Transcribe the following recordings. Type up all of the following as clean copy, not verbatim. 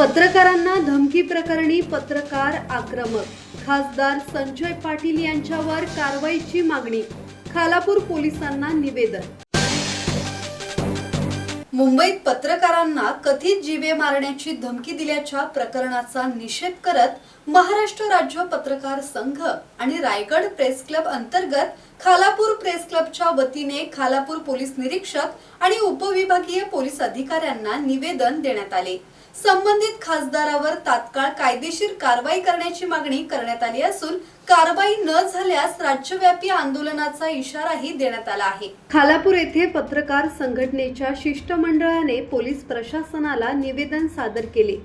पत्रकारांना धमकी प्रकरणी पत्रकार आक्रमक, खासदार संजय पाटील यांच्यावर कारवाईची मागणी, खालापूर पोलिसांना निवेदन। मुंबईत पत्रकारांना कथित जीवे मारण्याची धमकी दिल्याच्या प्रकरणाचा निषेध करत महाराष्ट्र राज्य पत्रकार संघ आणि रायगड प्रेस क्लब अंतर्गत खालापूर प्रेस क्लबच्या वतीने खालापूर पोलीस निरीक्षक आणि उपविभागीय पोलीस अधिकाऱ्यांना निवेदन देण्यात आले। संबंधित खासदारावर तात्काळ कायदेशीर कारवाई करण्याची मागणी करण्यात आली असून कारवाई न झाल्यास राज्यव्यापी आंदोलनाचा इशाराही देण्यात आला आहे। खालापूर येथे पत्रकार संघटनेच्या शिष्टमंडळाने पोलीस प्रशासनाला निवेदन सादर केले।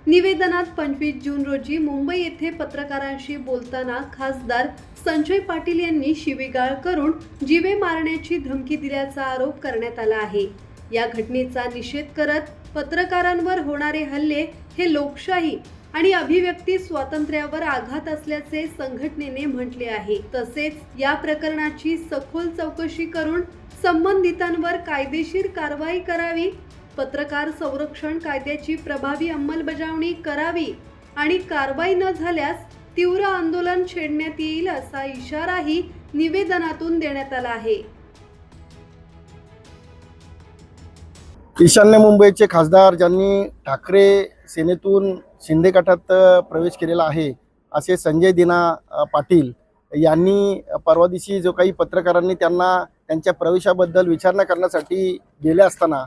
निवेदनात 25 जून रोजी मुंबई येथे पत्रकारांशी बोलताना खासदार संजय पाटील यांनी शिवीगाळ करून जीवे मारण्याची धमकी दिल्याचा आरोप करण्यात आला आहे। या घटनेचा निषेध करत पत्रकारांवर होणारे हल्ले हे लोकशाही आणि अभिव्यक्ती स्वातंत्र्यावर आघात असल्याचे संघटनेने म्हटले आहे। तसेच या प्रकरणाची सखोल चौकशी करून संबंधितांवर कायदेशीर कारवाई करावी, पत्रकार संरक्षण कायद्याची प्रभावी अंमलबजावणी करावी आणि कारवाई न झाल्यास तीव्र आंदोलन छेडण्यात येईल असा इशाराही निवेदनातून देण्यात आला आहे। ईशान्य मुंबईचे खासदार ज्यांनी ठाकरे सेनेतून शिंदे गटात प्रवेश केलेला आहे असे संजय दिना पाटील यांनी परवा दिवशी जो काही पत्रकारांनी त्यांना त्यांच्या प्रवेशाबद्दल विचारणा करण्यासाठी गेले असताना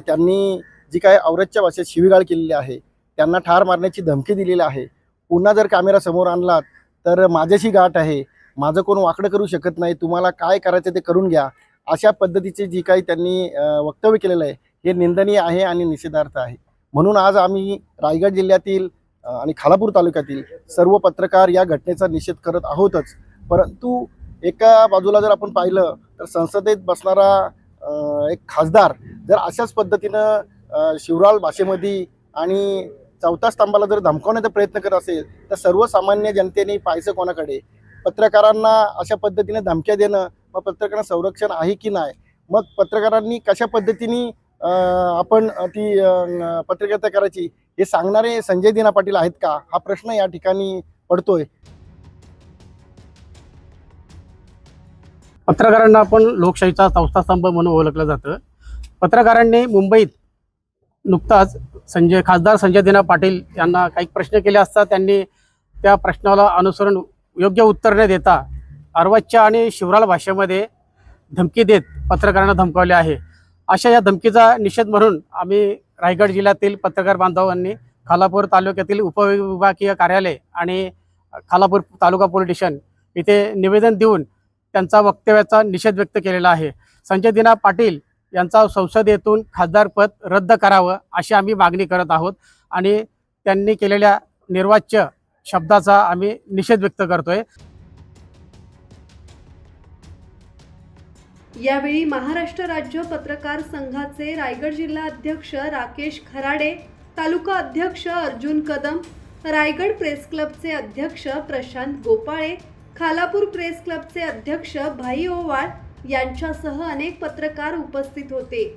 त्यांनी जी काही औरतच्या भाषेत शिवीगाळ केलेली आहे, त्यांना ठार मारण्याची धमकी दिलेली आहे। पुन्हा जर कॅमेरा समोर आणलात तर माझ्याशी गाठ आहे, माझं कोण वाकडं करू शकत नाही, तुम्हाला काय करायचं ते करून घ्या, अशा पद्धतीचे जी काही त्यांनी वक्तव्य केलेलं आहे हे निंदनीय आहे आणि निषेधार्थ आहे। म्हणून आज आम्ही रायगड जिल्ह्यातील आणि खालापूर तालुक्यातील सर्व पत्रकार या घटनेचा निषेध करत आहोतच। परंतु एका बाजूला जर आपण पाहिलं तर संसदेत बसणारा एक खासदार जर अशाच पद्धतीनं शिवराळ भाषेमध्ये आणि चौथ्या स्तंभाला जर धमकावण्याचा प्रयत्न करत असेल तर सर्वसामान्य जनतेने पाहायचं कोणाकडे? पत्रकारांना अशा पद्धतीने धमक्या देणं मग पत्रकारांना संरक्षण आहे की नाही? मग पत्रकारांनी कशा पद्धतीने आपण ती पत्रकारिता करायची हे सांगणारे संजय दिना पाटील आहेत का? हा प्रश्न या ठिकाणी पडतोय। पत्रकारांना आपण लोकशाहीचा चौथा स्तंभ म्हणून ओळखलं जातं। पत्रकारांनी मुंबईत नुकताच खासदार संजय दिना पाटील यांना काही प्रश्न केले असता त्यांनी त्या प्रश्नाला अनुसरून योग्य उत्तर न देता अर्वाच्य आणि शिवराळ भाषेमध्ये धमकी देत पत्रकारांना धमकावले आहे। अशा या धमकीचा निषेध म्हणून आम्ही रायगड जिल्ह्यातील पत्रकार बांधवांनी खालापूर तालुक्यातील उपविभागीय कार्यालय आणि खालापूर तालुका पोलीस स्टेशन इथे निवेदन देऊन त्यांचा वक्तव्याचा निषेध व्यक्त केलेला आहे। संजय दिना पाटील यांचा संसदेतून खासदारपद रद्द करावं अशी आम्ही मागणी करत आहोत आणि त्यांनी केलेल्या निर्वाच्य शब्दाचा आम्ही निषेध व्यक्त करतोय। यावेळी महाराष्ट्र राज्य पत्रकार संघाचे रायगड जिल्हा अध्यक्ष राकेश खराडे, तालुका अध्यक्ष अर्जुन कदम, रायगड प्रेस क्लबचे अध्यक्ष प्रशांत गोपाळे, खालापूर प्रेस क्लबचे अध्यक्ष भाई ओवाळ यांच्यासह अनेक पत्रकार उपस्थित होते।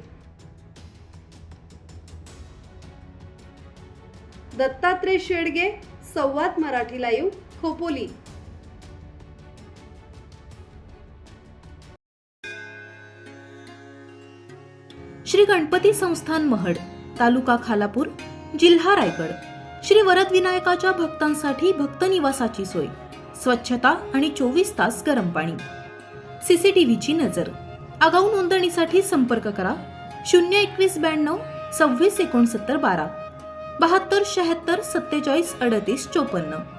दत्तात्रय शेडगे, संवाद मराठी लाईव्ह, खोपोली। श्री गणपती संस्थान महड, तालुका खालापूर, जिल्हा रायगड। श्री वरद विनायकाच्या भक्तांसाठी भक्त निवासाची सोय, स्वच्छता आणि 24 तास गरम पाणी, सीसीटीव्हीची नजर। आगाऊ नोंदणीसाठी संपर्क करा 02192 26 69 12 72 76 47 38 54।